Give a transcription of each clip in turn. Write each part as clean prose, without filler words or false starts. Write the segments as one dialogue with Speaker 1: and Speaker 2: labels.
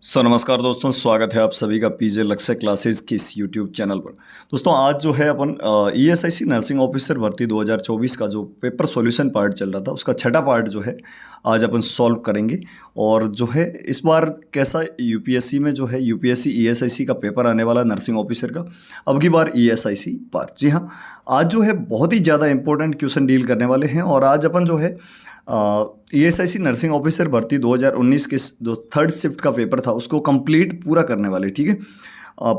Speaker 1: नमस्कार दोस्तों, स्वागत है आप सभी का पीजे लक्ष्य क्लासेस की इस यूट्यूब चैनल पर। दोस्तों आज जो है अपन ईएसआईसी नर्सिंग ऑफिसर भर्ती 2024 का जो पेपर सॉल्यूशन पार्ट चल रहा था उसका छठा पार्ट जो है आज अपन सॉल्व करेंगे। और जो है इस बार कैसा यूपीएससी में जो है यूपीएससी ईएसआईसी का पेपर आने वाला नर्सिंग ऑफिसर का, अब की बार ईएसआईसी पार्ट। जी हाँ, आज जो है बहुत ही ज़्यादा इंपॉर्टेंट क्वेश्चन डील करने वाले हैं। और आज अपन जो है ईएसआईसी नर्सिंग ऑफिसर भर्ती 2019 के जो थर्ड शिफ्ट का पेपर था उसको कंप्लीट पूरा करने वाले। ठीक है,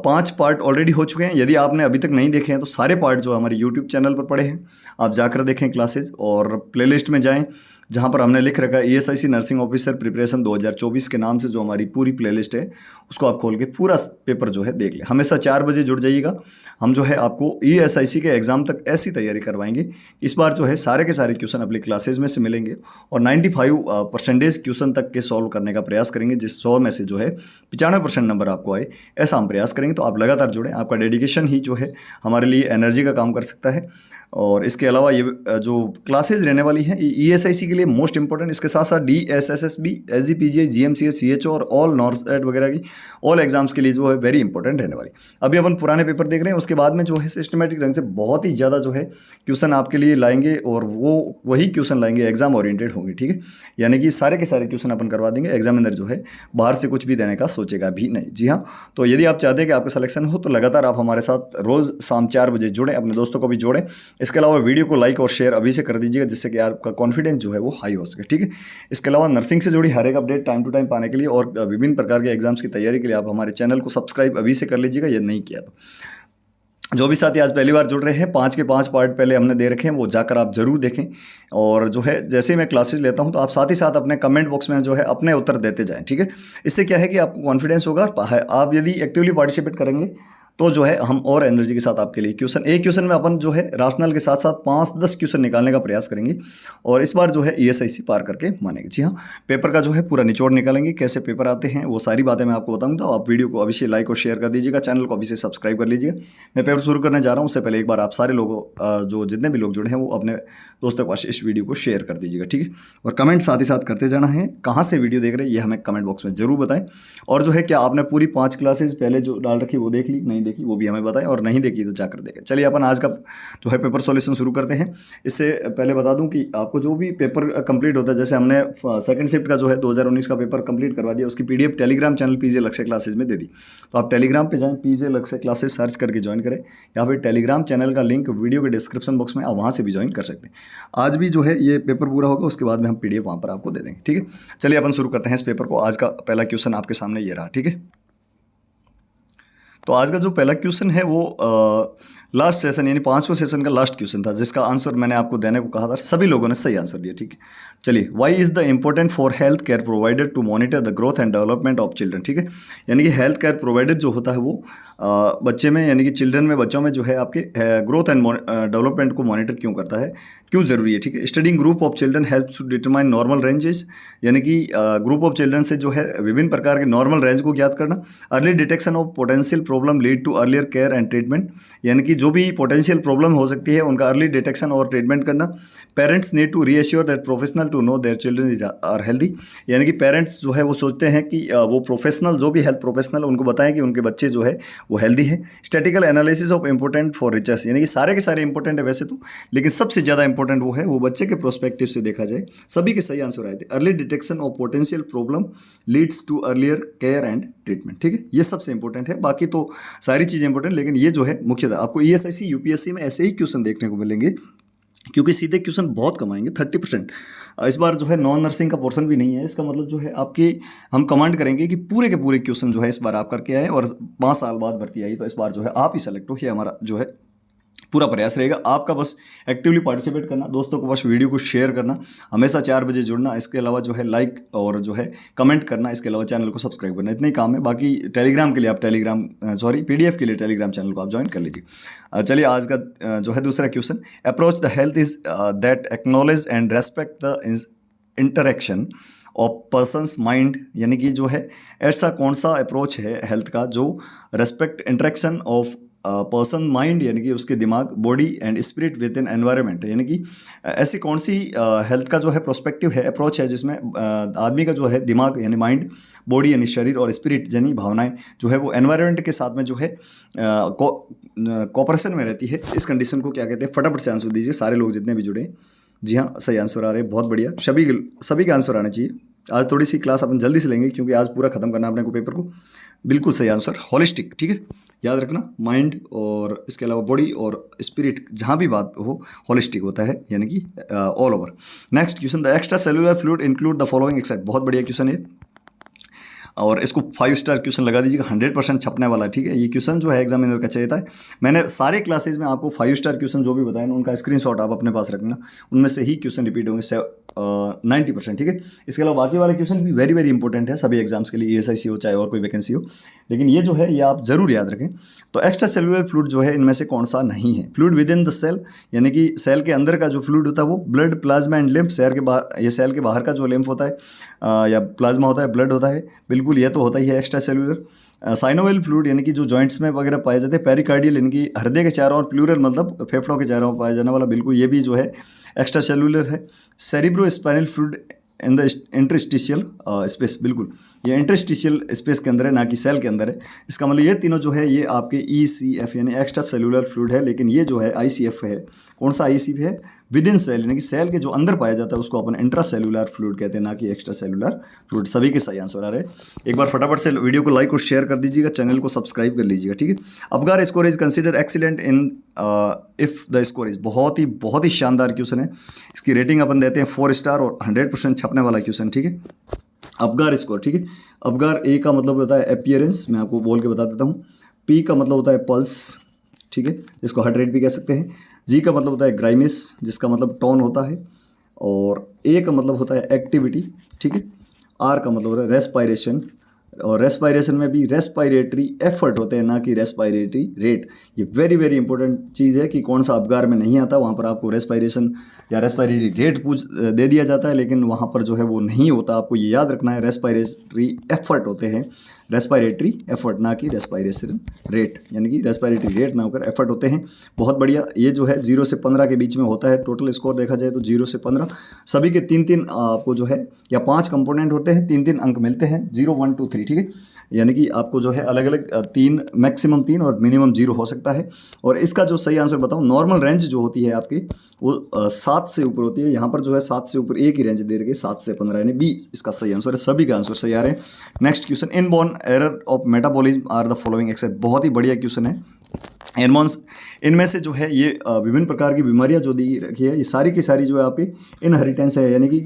Speaker 1: 5 पार्ट ऑलरेडी हो चुके हैं। यदि आपने अभी तक नहीं देखे हैं तो सारे पार्ट जो हमारे यूट्यूब चैनल पर पड़े हैं, आप जाकर देखें क्लासेज और प्लेलिस्ट में जाएं जहां पर हमने लिख रखा है ईएसआईसी नर्सिंग ऑफिसर प्रिपरेशन 2024 के नाम से जो हमारी पूरी प्लेलिस्ट है उसको आप खोल के पूरा पेपर जो है देख लें। हमेशा 4 बजे जुड़ जाइएगा। हम जो है आपको ईएसआईसी के एग्ज़ाम तक ऐसी तैयारी करवाएंगे। इस बार जो है सारे के सारे क्वेश्चन अपनी क्लासेज में से मिलेंगे और 95% क्वेश्चन तक के सॉल्व करने का प्रयास करेंगे, जिस 100 में से जो है 95% नंबर आपको आए, ऐसा हम प्रयास करेंगे। तो आप लगातार जुड़ें, आपका डेडिकेशन ही जो है हमारे लिए एनर्जी का काम कर सकता है। और इसके अलावा ये जो क्लासेज रहने वाली हैं ईएसआईसी के लिए मोस्ट इंपॉर्टेंट, इसके साथ साथ डीएसएसएसबी, एसजीपीजीआई, जीएमसीएच, सीएचओ और ऑल नॉर्थ वगैरह की ऑल एग्जाम्स के लिए जो है वेरी इंपॉर्टेंट रहने वाली। अभी अपन पुराने पेपर देख रहे हैं, उसके बाद में जो है सिस्टमेटिक ढंग से बहुत ही ज़्यादा जो है क्वेश्चन आपके लिए लाएंगे और वो वही क्वेश्चन लाएंगे, एग्जाम ओरिएंटेड होंगे। ठीक है, यानी कि सारे के सारे क्वेश्चन अपन करवा देंगे। एग्जामिनर जो है बाहर से कुछ भी देने का सोचेगा भी नहीं। जी हाँ, तो यदि आप चाहते हैं कि आपका सिलेक्शन हो तो लगातार आप हमारे साथ रोज़ शाम 4 बजे जुड़ें, अपने दोस्तों को भी जोड़ें। इसके अलावा वीडियो को लाइक और शेयर अभी से कर दीजिएगा, जिससे कि आपका कॉन्फिडेंस जो है वो हाई हो सके। ठीक है, इसके अलावा नर्सिंग से जुड़ी हर एक अपडेट टाइम टू टाइम पाने के लिए और विभिन्न प्रकार के एग्जाम्स की तैयारी के लिए आप हमारे चैनल को सब्सक्राइब अभी से कर लीजिएगा, यदि नहीं किया तो। जो भी साथी आज पहली बार जुड़ रहे हैं, 5 के 5 पार्ट पहले हमने दे रखे हैं, वो जाकर आप जरूर देखें। और जो है जैसे ही मैं क्लासेस लेता हूं तो आप साथ ही साथ अपने कमेंट बॉक्स में जो है अपने उत्तर देते जाएं। ठीक है, इससे क्या है कि आपको कॉन्फिडेंस होगा। आप यदि एक्टिवली पार्टिसिपेट करेंगे तो जो है हम और एनर्जी के साथ आपके लिए क्वेश्चन, एक क्वेश्चन में अपन जो है राशनल के साथ साथ 5-10 क्वेश्चन निकालने का प्रयास करेंगे और इस बार जो है ईएसआईसी पार करके मानेंगे। जी हाँ, पेपर का जो है पूरा निचोड़ निकालेंगे, कैसे पेपर आते हैं वो सारी बातें मैं आपको बताऊंगा। तो आप वीडियो को अभी से लाइक और शेयर कर दीजिएगा, चैनल को अभी से सब्सक्राइब कर लीजिएगा। मैं पेपर शुरू करने जा रहा हूँ, उससे पहले एक बार आप सारे लोगों जो जितने भी लोग जुड़े हैं वो अपने दोस्तों के पास इस वीडियो को शेयर कर दीजिएगा। ठीक है, और कमेंट साथ ही साथ करते जाना है। कहाँ से वीडियो देख रहे हैं ये हमें कमेंट बॉक्स में जरूर बताएं। और जो है क्या आपने पूरी 5 क्लासेज पहले जो डाल रखी वो देख ली, नहीं देखी वो भी हमें बताएं, और नहीं देखी तो जाकर देखें। चलिए अपन आज का जो है पेपर सॉल्यूशन शुरू करते हैं। इससे पहले बता दूं कि आपको जो भी पेपर कंप्लीट होता है, जैसे हमने सेकंड शिफ्ट का जो है 2019 का पेपर कंप्लीट करवा दिया, उसकी पीडीएफ टेलीग्राम चैनल पीजे लक्ष्य क्लासेज में दे दी। तो आप टेलीग्राम पे जाएं, पीजे लक्ष्य क्लासेज सर्च करके ज्वाइन करें, या फिर टेलीग्राम चैनल का लिंक वीडियो के डिस्क्रिप्शन बॉक्स में आप वहाँ से भी ज्वाइन कर सकते हैं। आज भी जो है ये पेपर पूरा होगा, उसके बाद में हम पीडीएफ वहाँ पर आपको दे देंगे। ठीक है, चलिए अपन शुरू करते हैं इस पेपर को। आज का पहला क्वेश्चन आपके सामने ये रहा। ठीक है, तो आज का जो पहला क्वेश्चन है वो लास्ट सेशन यानी 5वें सेशन का लास्ट क्वेश्चन था, जिसका आंसर मैंने आपको देने को कहा था। सभी लोगों ने सही आंसर दिया। ठीक है, चलिए, why is the important for health care provider to monitor the growth and development of children. ठीक है, यानी कि हेल्थ केयर प्रोवाइडर जो होता है वो बच्चे में यानी कि चिल्ड्रन में, बच्चों में जो है आपके ग्रोथ एंड डेवलपमेंट को मॉनिटर क्यों करता है, क्यों जरूरी है। ठीक है, studying group of children help to determine normal ranges, यानी कि ग्रुप ऑफ चिल्ड्रन से जो है विभिन्न प्रकार के नॉर्मल रेंज को ज्ञात करना। Early detection of potential problem lead to earlier care and treatment, यानी कि जो भी पोटेंशियल प्रॉब्लम हो सकती है उनका अर्ली डिटेक्शन और ट्रीटमेंट करना। Parents need to reassure that professional to know their children is are healthy, यानी कि पेरेंट्स जो है वो सोचते हैं कि वो प्रोफेशनल, जो भी हेल्थ प्रोफेशनल, उनको बताएं कि उनके बच्चे जो है वो हेल्दी है। Statistical analysis of important for research, यानी कि सारे के सारे इंपॉर्टेंट है वैसे तो, लेकिन सबसे ज़्यादा इंपॉर्टेंट वो है, वो बच्चे के प्रोस्पेक्टिव से देखा जाए। सभी के सही आंसर आए थे। Early detection of potential problem leads to earlier care and treatment. ठीक है, ये सबसे इंपॉर्टेंट है, बाकी तो सारी चीज़ें इंपॉर्टेंट, लेकिन ये जो है मुख्यतः आपको ईएसआईसी यूपीएससी में ऐसे ही क्वेश्चन देखने को मिलेंगे, क्योंकि सीधे क्वेश्चन बहुत कम आएंगे। 30% इस बार जो है नॉन नर्सिंग का पोर्शन भी नहीं है। इसका मतलब जो है आपकी, हम कमांड करेंगे कि पूरे के पूरे क्वेश्चन जो है इस बार आप करके आए, और 5 साल बाद भर्ती आई तो इस बार जो है आप ही सेलेक्ट हो, ये हमारा जो है पूरा प्रयास रहेगा। आपका बस एक्टिवली पार्टिसिपेट करना, दोस्तों को बस वीडियो को शेयर करना, हमेशा 4 बजे जुड़ना, इसके अलावा जो है लाइक और जो है कमेंट करना, इसके अलावा चैनल को सब्सक्राइब करना, इतना ही काम है। बाकी टेलीग्राम के लिए आप पीडीएफ के लिए टेलीग्राम चैनल को आप ज्वाइन कर लीजिए। चलिए, आज का जो है दूसरा question, approach the health is that acknowledge and respect the interaction of persons mind, यानी कि जो है ऐसा कौन सा अप्रोच है हेल्थ का जो respect interaction of person mind यानी कि उसके दिमाग, body and spirit with in environment, यानी कि ऐसी कौन सी हेल्थ का जो है प्रोस्पेक्टिव है, अप्रोच है जिसमें आदमी का जो है दिमाग यानी माइंड, बॉडी यानी शरीर और स्पिरिट यानी भावनाएं जो है वो एनवायरनमेंट के साथ में जो है कोऑपरेशन में रहती है। इस कंडीशन को क्या कहते हैं? फटाफट से आंसर दीजिए सारे लोग जितने भी जुड़े हैं। जी हाँ, सही आंसर आ रहे हैं, बहुत बढ़िया। सभी के आंसर आने चाहिए। आज थोड़ी सी क्लास अपन जल्दी से लेंगे क्योंकि आज पूरा खत्म करना है अपने को पेपर को। बिल्कुल सही आंसर, होलिस्टिक, ठीक है, याद रखना। माइंड और इसके अलावा बॉडी और स्पिरिट जहाँ भी बात हो होलिस्टिक होता है, यानी कि all over. Next question, the extra cellular fluid include the following except. बहुत बढ़िया क्वेश्चन है और इसको 5 स्टार क्वेश्चन लगा दीजिएगा, 100% छपने वाला है, ठीक है। ये क्वेश्चन जो है एग्जामिनर का चाहिए था। मैंने सारे क्लासेज में आपको 5 स्टार क्वेश्चन जो भी बताए ना उनका स्क्रीनशॉट आप अपने पास रखना, उनमें से ही क्वेश्चन रिपीट होंगे 90%, ठीक है। इसके अलावा बाकी वाले क्वेश्चन भी वेरी वेरी इंपॉर्टेंट है सभी एग्जाम्स के लिए, ईएसआईसी हो चाहे और कोई वैकेंसी हो, लेकिन ये जो है ये आप जरूर याद रखें। तो एक्स्ट्रा सेलुलर फ्लूइड जो है इनमें से कौन सा नहीं है? Fluid within the cell, यानी कि सेल के अंदर का जो फ्लूइड होता है वो blood, plasma and lymph. Cell के बाहर, ये सेल के बाहर का जो लिम्फ होता है या प्लाज्मा होता है, ब्लड होता है, बिल्कुल ये तो होता ही है एक्स्ट्रा सेलुलर। साइनोवियल फ्लूइड यानी कि जो जॉइंट्स में वगैरह पाए जाते हैं। पेरिकार्डियल यानी कि हृदय के चारों ओर, प्लूरल मतलब फेफड़ों के चारों ओर पाया जाने वाला, बिल्कुल ये भी जो है एक्स्ट्रा सेलुलर है। Cerebro spinal fluid in the interstitial space, बिल्कुल ये इंटरस्टिशियल स्पेस के अंदर है, ना कि सेल के अंदर है। इसका मतलब ये तीनों जो है ये आपके ECF यानी एक्स्ट्रा सेलुलर फ्लूइड है, लेकिन ये जो है ICF है। कौन सा ICF है? विद इन सेल, यानी कि सेल के जो अंदर पाया जाता है उसको अपन इंट्रा सेलुलर फ्लूइड कहते हैं, ना कि एक्स्ट्रा सेलुलर फ्लूइड। सभी के सही आंसर आ रहे हैं। एक बार फटाफट से वीडियो को लाइक और शेयर कर दीजिएगा, चैनल को सब्सक्राइब कर लीजिएगा, ठीक है। Apgar score is consider excellent in if the score is, बहुत ही शानदार क्वेश्चन है। इसकी रेटिंग अपन देते हैं 4 स्टार और 100% छपने वाला क्वेश्चन, ठीक है। अबगार स्कोर, ठीक है। अबगार ए का मतलब होता है अपीयरेंस, मैं आपको बोल के बता देता हूँ। P का मतलब होता है पल्स, ठीक है, जिसको हार्ट रेट भी कह सकते हैं। G का मतलब होता है ग्राइमिस, जिसका मतलब टोन होता है। और A का मतलब होता है एक्टिविटी, ठीक है। R का मतलब होता है रेस्पायरेशन, और रेस्पायरेशन में भी रेस्पायरेटरी एफर्ट होते हैं, ना कि रेस्पायरेटरी रेट। ये वेरी वेरी इंपॉर्टेंट चीज़ है कि कौन सा अबगार में नहीं आता, वहाँ पर आपको रेस्पायरेशन या रेस्पायरेटरी रेट दे दिया जाता है, लेकिन वहाँ पर जो है वो नहीं होता। आपको ये याद रखना है, रेस्पायरेटरी एफर्ट होते हैं, रेस्पायरेटरी एफर्ट, ना कि रेस्पायरेशन रेट, यानी कि रेस्पायरेटरी रेट ना होकर एफर्ट होते हैं। बहुत बढ़िया। ये जो है 0 से 15 के बीच में होता है। टोटल स्कोर देखा जाए तो 0 से 15, सभी के 3-3 आपको जो है या 5 कंपोनेंट होते हैं, 3-3 अंक मिलते हैं, 0, 1, 2, 3, ठीक है। यानी कि आपको जो है अलग अलग 3, मैक्सिमम 3 और मिनिमम 0 हो सकता है। और इसका जो सही आंसर बताऊं, नॉर्मल रेंज जो होती है आपकी वो 7 से ऊपर होती है। यहाँ पर जो है 7 से ऊपर एक ही रेंज दे रखी है, 7 से 15, यानी B इसका सही आंसर है। सभी का आंसर सही आ रहे हैं। Next question, inborn error of metabolism are the following except. बहुत ही बढ़िया क्वेश्चन है। एनमॉन्स, इनमें से जो है ये विभिन्न प्रकार की बीमारियां जो दी रखी है, ये सारी की सारी जो है आपकी इनहेरिटेंस है, यानी कि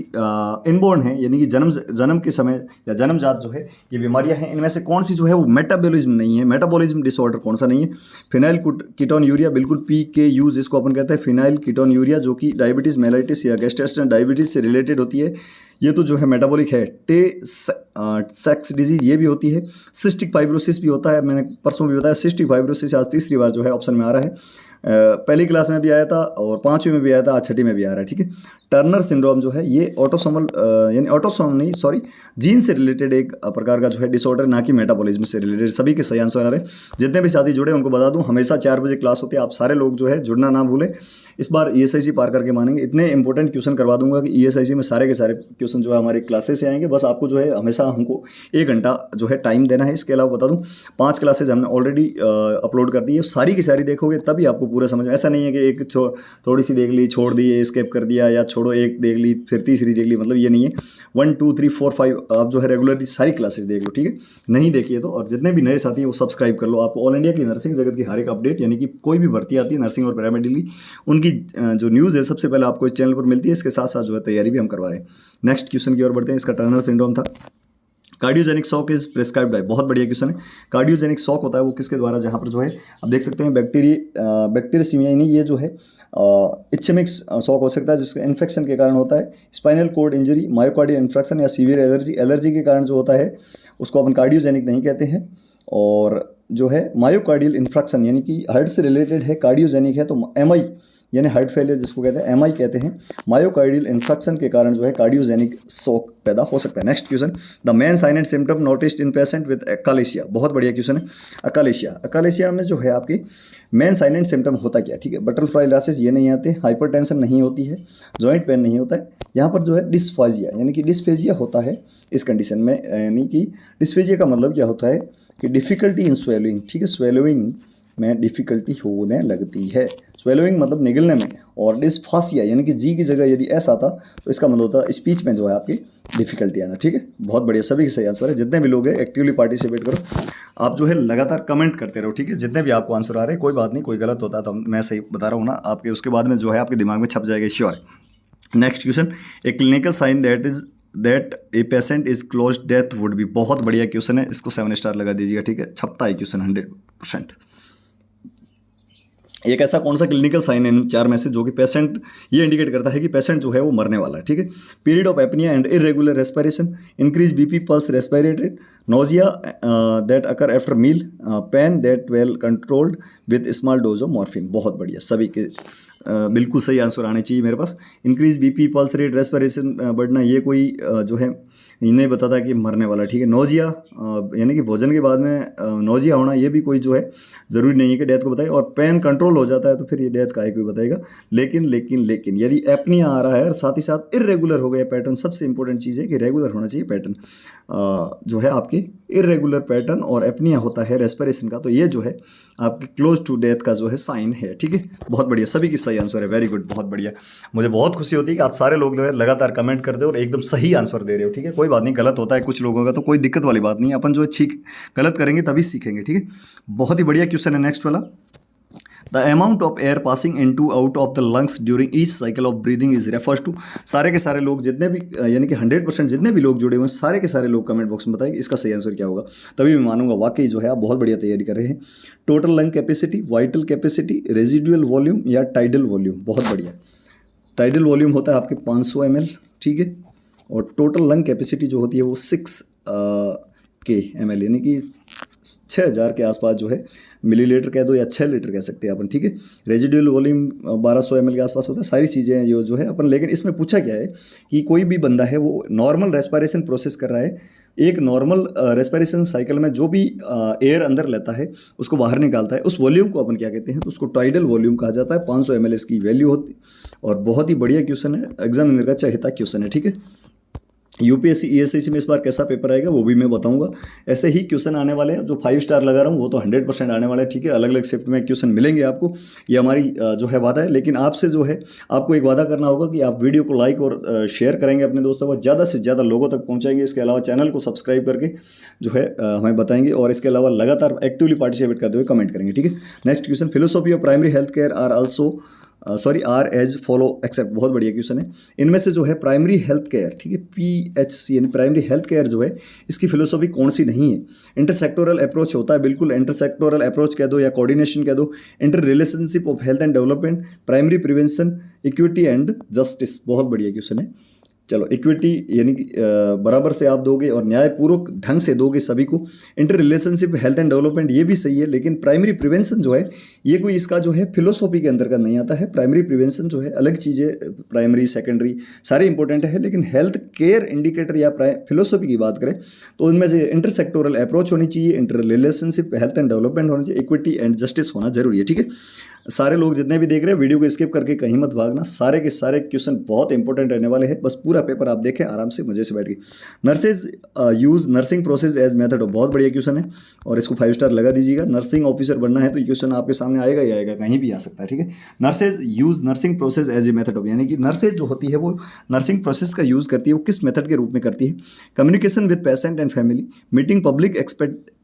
Speaker 1: इनबोर्न है, यानी कि जन्म के समय या जन्मजात जो है ये बीमारियां हैं। इनमें से कौन सी जो है वो मेटाबॉलिज्म नहीं है? मेटाबॉलिज्म डिसऑर्डर कौन सा नहीं है? फिनाइल कीटोन यूरिया, बिल्कुल PKU जिसको अपन कहते हैं, फिनाइल कीटोन यूरिया, जो कि डायबिटीज़ मेलाइटिस या गैस्ट्रेस्टेंट डायबिटीज़ से रिलेटेड होती है। ये तो जो है मेटाबॉलिक है। सेक्स डिजीज ये भी होती है। सिस्टिक फाइब्रोसिस भी होता है, मैंने परसों भी बताया। सिस्टिक फाइब्रोसिस आज तीसरी बार जो है ऑप्शन में आ रहा है। पहली क्लास में भी आया था और 5वीं में भी आया था, आज 6ठी में भी आ रहा है, ठीक है। टर्नर सिंड्रोम जो है ये ऑटोसोमल यानी ऑटोसोम नहीं, सॉरी, जीन से रिलेटेड एक प्रकार का जो है डिसऑर्डर, ना कि मेटाबॉलिज्म से रिलेटेड। सभी के सही आंसर आ रहे हैं। जितने भी साथी जुड़े उनको बता दूं, हमेशा 4 बजे क्लास होती है। आप सारे लोग जो है जुड़ना ना भूलें। इस बार ESIC पार करके मानेंगे। इतने इंपॉर्टेंट क्वेश्चन करवा दूंगा कि ESIC में सारे के सारे क्वेश्चन जो है हमारे क्लासेस से आएंगे। बस आपको जो है हमेशा हमको 1 घंटा जो है टाइम देना है। इसके अलावा बता दूं, 5 क्लासेज हमने ऑलरेडी अपलोड कर दी है। सारी की सारी देखोगे तभी आपको पूरा समझ में। ऐसा नहीं है कि एक थोड़ी सी देख ली, छोड़ दी, स्किप कर दिया, या छोड़ो एक देख ली फिर तीसरी देख ली, मतलब ये नहीं है। 1, 2, 3, 4, 5 आप जो है रेगुलरली सारी क्लासेस देख लो, ठीक है। नहीं देखिए तो, और जितने भी नए साथी हैं वो सब्सक्राइब कर लो। आपको ऑल इंडिया की नर्सिंग जगत की हर एक अपडेट, यानी कि कोई भी भर्ती आती है नर्सिंग और पैरामेडिकल की, उनकी जो न्यूज़ है सबसे पहले आपको इस चैनल पर मिलती है। इसके साथ साथ जो है तैयारी भी हम करवा रहे हैं। नेक्स्ट क्वेश्चन की ओर बढ़ते हैं। इसका टर्नर सिंड्रोम था। Cardiogenic shock is prescribed by, बहुत बढ़िया क्वेश्चन है। कार्डियोजेनिक शॉक होता है वो किसके द्वारा? जहाँ पर जो है आप देख सकते हैं बैक्टीरिया नहीं, ये जो है इच्छेमिक शॉक हो सकता है जिसका इन्फेक्शन के कारण होता है। Spinal cord injury, myocardial infection या सीवियर एलर्जी के कारण जो होता है उसको अपन कार्डियोजेनिक नहीं कहते हैं। और जो है मायोकार्डियल इन्फेक्शन यानी कि हार्ट से रिलेटेड है, कार्डियोजेनिक है, तो MI यानी हार्ट फेलियर जिसको कहते हैं, एमआई कहते हैं, मायोकार्डियल इंफ्रैक्शन के कारण जो है कार्डियोजेनिक शॉक पैदा हो सकता है। Next question, the main sign and symptom noticed in patient with achalasia. बहुत बढ़िया क्वेश्चन है। अकालेशिया में जो है आपकी मेन साइन एंड सिम्टम होता क्या, ठीक है, बटरफ्लाई रैशेस ये नहीं आते, हाइपरटेंशन नहीं होती है, जॉइंट पेन नहीं होता है, यहाँ पर जो है डिस्फेजिया यानी कि डिस्फेजिया होता है इस कंडीशन में। यानी कि डिस्फेजिया का मतलब क्या होता है कि डिफ़िकल्टी इन स्वेलोइंग, ठीक है, स्वेलोइंग में डिफ़िकल्टी होने लगती है, स्वेलोइंग मतलब निगलने में, और डिस्फासिया यानी कि जी की जगह यदि एस आता तो इसका मतलब होता है स्पीच में जो है आपकी डिफ़िकल्टी आना, ठीक है। बहुत बढ़िया, सभी के सही आंसर है। जितने भी लोग हैं एक्टिवली पार्टिसिपेट करो, आप जो है लगातार कमेंट करते रहो, ठीक है, जितने भी आपको आंसर आ रहे हैं, कोई बात नहीं, कोई गलत होता है तो मैं सही बता रहा हूँ ना आपके, उसके बाद में जो है आपके दिमाग में छप जाएगा, sure. Next question, a clinical sign that a patient is close death would be. बहुत बढ़िया क्वेश्चन है, इसको 7 स्टार लगा दीजिएगा, ठीक है, छपता है क्वेश्चन 100%। एक ऐसा कौन सा क्लिनिकल साइन है इन 4 में से जो कि पेशेंट ये इंडिकेट करता है कि पेशेंट जो है वो मरने वाला है, ठीक है, period of apnea and irregular respiration, increase BP, pulse respirated, nausea that occur after meal, pain that well controlled with small dose of morphine. बहुत बढ़िया, सभी के बिल्कुल सही आंसर आने चाहिए मेरे पास। Increase BP, pulse rate, respiration बढ़ना, ये कोई जो है नहीं बताता कि मरने वाला, ठीक है। नोजिया यानी कि भोजन के बाद में नोजिया होना, ये भी कोई जो है ज़रूरी नहीं है कि डेथ को बताए, और पेन कंट्रोल हो जाता है तो फिर ये डेथ का है कोई बताएगा। लेकिन यदि एपनिया आ रहा है और साथ ही साथ इरेगुलर हो गया पैटर्न, सबसे इंपॉर्टेंट चीज़ है कि रेगुलर होना चाहिए पैटर्न, जो है आपकी इरेगुलर पैटर्न और एपनिया होता है रेस्पिरेशन का, तो ये जो है आपकी क्लोज टू डेथ का जो है साइन है, ठीक है। बहुत बढ़िया, सभी की सही आंसर है, वेरी गुड, बहुत बढ़िया। मुझे बहुत खुशी होती है कि आप सारे लोग जो है लगातार कमेंट करते हो और एकदम सही आंसर दे रहे हो, ठीक है। कोई बात नहीं, गलत होता है कुछ लोगों का, तो कोई दिक्कत वाली बात नहीं है, अपन जो है ठीक गलत करेंगे तभी सीखेंगे, ठीक है। बहुत ही बढ़िया क्वेश्चन है नेक्स्ट वाला, the amount of air passing in to out of the lungs during each cycle of breathing is refers to. सारे के सारे लोग जितने भी यानी कि 100% जितने भी लोग जुड़े हुए हैं, सारे के सारे लोग कमेंट बॉक्स में बताएंगे इसका सही आंसर क्या होगा, तभी मैं मानूंगा वाकई जो है आप बहुत बढ़िया तैयारी कर रहे हैं। Total lung capacity, vital capacity, residual volume या टाइडल वॉल्यूम। बहुत बढ़िया, टाइडल वॉल्यूम होता है आपके 500 ml, ठीक है, और टोटल लंग कैपेसिटी जो होती है वो 6 के ml यानी कि 6000 के आसपास जो है, मिलीलीटर कह दो या 6 लीटर कह सकते हैं अपन, ठीक है। रेजिडुअल वॉल्यूम 1200 ml के आसपास होता है। सारी चीज़ें हैं जो है अपन, लेकिन इसमें पूछा क्या है कि कोई भी बंदा है वो नॉर्मल रेस्पिरेशन प्रोसेस कर रहा है, एक नॉर्मल रेस्पिरेशन साइकिल में जो भी एयर अंदर लेता है उसको बाहर निकालता है, उस वॉल्यूम को अपन क्या कहते हैं, तो उसको टाइडल वॉल्यूम कहा जाता है। 500 ml इसकी वैल्यू होती, और बहुत ही बढ़िया क्वेश्चन है, एग्जामिनर का चाहता क्वेश्चन है, ठीक है। यूपीएससी ईएसआईसी में इस बार कैसा पेपर आएगा वो भी मैं बताऊंगा। ऐसे ही क्वेश्चन आने वाले हैं, जो 5 स्टार लगा रहा हूँ वो तो 100% आने वाला है, ठीक है। अलग अलग शिफ्ट में क्वेश्चन मिलेंगे आपको, ये हमारी जो है वादा है। लेकिन आपसे जो है आपको एक वादा करना होगा कि आप वीडियो को लाइक और शेयर करेंगे अपने दोस्तों को, ज़्यादा से ज़्यादा लोगों तक पहुँचाएंगे। इसके अलावा चैनल को सब्सक्राइब करके जो है हमें बताएंगे, और इसके अलावा लगातार एक्टिवली पार्टिसिपेट करते हुए कमेंट करेंगे, ठीक है। Next question, philosophy of primary health care are also are as follow except. बहुत बढ़िया क्वेश्चन है। इनमें से जो है प्राइमरी हेल्थ केयर, ठीक है, PHC यानी प्राइमरी हेल्थ केयर जो है, इसकी फिलोसॉफी कौन सी नहीं है। इंटरसेक्टोरल अप्रोच होता है, बिल्कुल इंटरसेक्टोरल अप्रोच कह दो या कोऑर्डिनेशन कह दो, inter relationship of health and development, primary prevention, equity and justice. बहुत बढ़िया क्वेश्चन है। चलो, इक्विटी यानी कि बराबर से आप दोगे और न्यायपूर्वक ढंग से दोगे सभी को। Inter relationship health and development ये भी सही है, लेकिन प्राइमरी प्रिवेंशन जो है ये कोई इसका जो है फिलोसॉफी के अंतर्गत नहीं आता है। प्राइमरी प्रिवेंशन जो है अलग चीज़ें, प्राइमरी सेकेंडरी सारे इंपॉर्टेंट है, लेकिन हेल्थ केयर इंडिकेटर या फिलोसॉफी की बात करें तो उनमें से इंटर सेक्टोरल अप्रोच होनी चाहिए, inter relationship health and development होना चाहिए, इक्विटी एंड जस्टिस होना जरूरी है, ठीक है। सारे लोग जितने भी देख रहे हैं वीडियो को स्किप करके कहीं मत भागना, सारे के सारे क्वेश्चन बहुत इंपॉर्टेंट रहने वाले हैं। बस पूरा पेपर आप देखें आराम से मजे से बैठ के। Nurses use nursing process as method of, बहुत बढ़िया क्वेश्चन है और इसको 5 स्टार लगा दीजिएगा। नर्सिंग ऑफिसर बनना है तो ये क्वेश्चन आपके सामने आएगा ही आएगा, कहीं भी आ सकता है, ठीक है। Nurses use nursing process as a method of, यानी कि नर्सेज जो होती है वो नर्सिंग प्रोसेस का यूज़ करती है, वो किस मेथड के रूप में करती है। Communication with patient and family, meeting public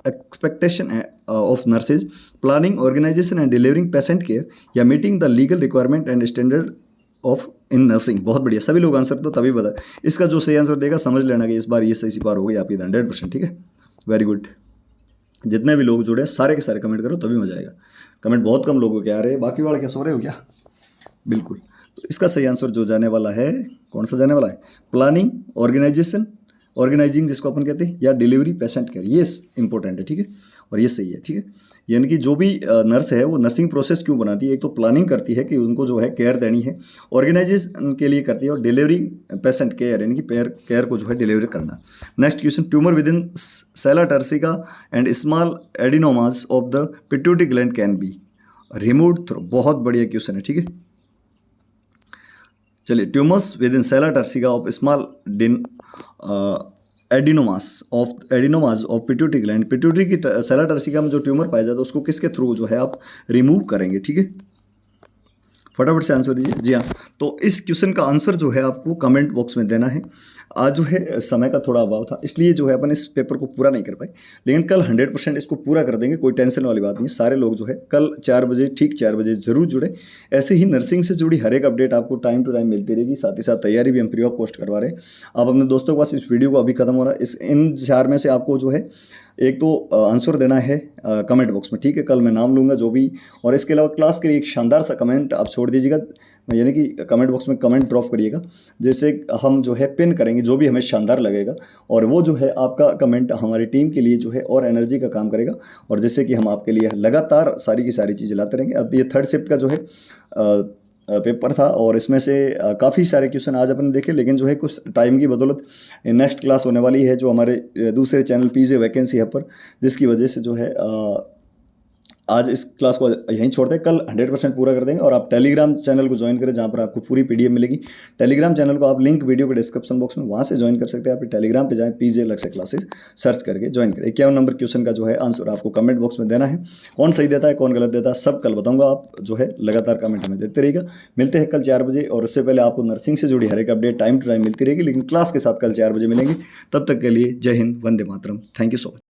Speaker 1: expectation of nurses, planning organisation and delivering patient care, या meeting the legal requirement and standard of in nursing. बहुत बढ़िया, सभी लोग आंसर दो तभी बता। इसका जो सही आंसर देगा समझ लेना कि इस बार ये सही पार हो गई आपकी 100%, ठीक है। Very good. जितने भी लोग जुड़े सारे के सारे कमेंट करो तभी मजा आएगा। कमेंट बहुत कम लोगों के आ रहे हैं, बाकी वाले क्या सो रहे हो क्या? बिल्कुल। तो इसका सही आंसर जो जाने वाला है, कौन सा जाने वाला है? प्लानिंग ऑर्गेनाइजेशन ऑर्गेनाइजिंग जिसको अपन कहते हैं, या डिलीवरी पेशेंट केयर, ये इंपॉर्टेंट है, ठीक है, और ये सही है, ठीक है। यानी कि जो भी नर्स है वो नर्सिंग प्रोसेस क्यों बनाती है, एक तो प्लानिंग करती है कि उनको जो है केयर देनी है, ऑर्गेनाइजेशन के लिए करती है, और डिलीवरी पेशेंट केयर यानी कि केयर को जो है डिलीवरी करना। Next question, tumour within sella turcica and small adenomas of the pituitary gland can be removed through, बहुत बढ़िया क्वेश्चन है, ठीक है। चलिए, tumours within sella turcica of small adenomas of pituitary gland, pituitary की sella turcica में जो tumour पाया जाता है उसको किसके थ्रू जो है आप रिमूव करेंगे, ठीक है। फटाफट से आंसर दीजिए। जी हाँ, तो इस क्वेश्चन का आंसर जो है आपको कमेंट बॉक्स में देना है। आज जो है समय का थोड़ा अभाव था, इसलिए जो है अपन इस पेपर को पूरा नहीं कर पाए, लेकिन कल 100% इसको पूरा कर देंगे, कोई टेंशन वाली बात नहीं। सारे लोग जो है कल 4 बजे, ठीक 4 बजे जरूर जुड़े। ऐसे ही नर्सिंग से जुड़ी हर एक अपडेट आपको टाइम टू टाइम मिलती रहेगी, साथ ही साथ तैयारी भी हम फ्री ऑफ कॉस्ट करवा रहे हैं। आप अपने दोस्तों के पास इस वीडियो को अभी खत्म हो रहा है, इन 4 में से आपको जो है एक तो आंसर देना है कमेंट बॉक्स में, ठीक है। कल मैं नाम लूँगा जो भी, और इसके अलावा क्लास के लिए एक शानदार सा कमेंट आप छोड़ दीजिएगा, यानी कि कमेंट बॉक्स में कमेंट ड्रॉप करिएगा, जैसे हम जो है पिन करेंगे जो भी हमें शानदार लगेगा, और वो जो है आपका कमेंट हमारी टीम के लिए जो है और एनर्जी का काम करेगा, और जैसे कि हम आपके लिए लगातार सारी की सारी चीज़ें लाते रहेंगे। अब ये 3rd शिफ्ट का जो है पेपर था, और इसमें से काफ़ी सारे क्वेश्चन आज अपन देखे, लेकिन जो है कुछ टाइम की बदौलत नेक्स्ट क्लास होने वाली है जो हमारे दूसरे चैनल पीजे वैकेंसी हब पर, जिसकी वजह से जो है आज इस क्लास को यहीं छोड़ते हैं। कल 100% पूरा कर देंगे, और आप टेलीग्राम चैनल को ज्वाइन करें जहाँ पर आपको पूरी PDF मिलेगी। टेलीग्राम चैनल को आप लिंक वीडियो के डिस्क्रिप्शन बॉक्स में वहाँ से ज्वाइन कर सकते हैं। आप टेलीग्राम पे जाएं, पीजे लक्ष्य क्लासेस सर्च करके ज्वाइन करें। 51 नंबर क्वेश्चन का जो है आंसर आपको कमेंट बॉक्स में देना है। कौन सही देता है कौन गलत देता है सब कल बताऊँगा, आप जो है लगातार कमेंट हमें देते रहिएगा। मिलते हैं कल 4 बजे, और उससे पहले आपको नर्सिंग से जुड़ी हर एक अपडेट टाइम टू टाइम मिलती रहेगी, लेकिन क्लास के साथ कल 4 बजे मिलेंगे। तब तक के लिए जय Hind, Vande Mataram, thank you so much.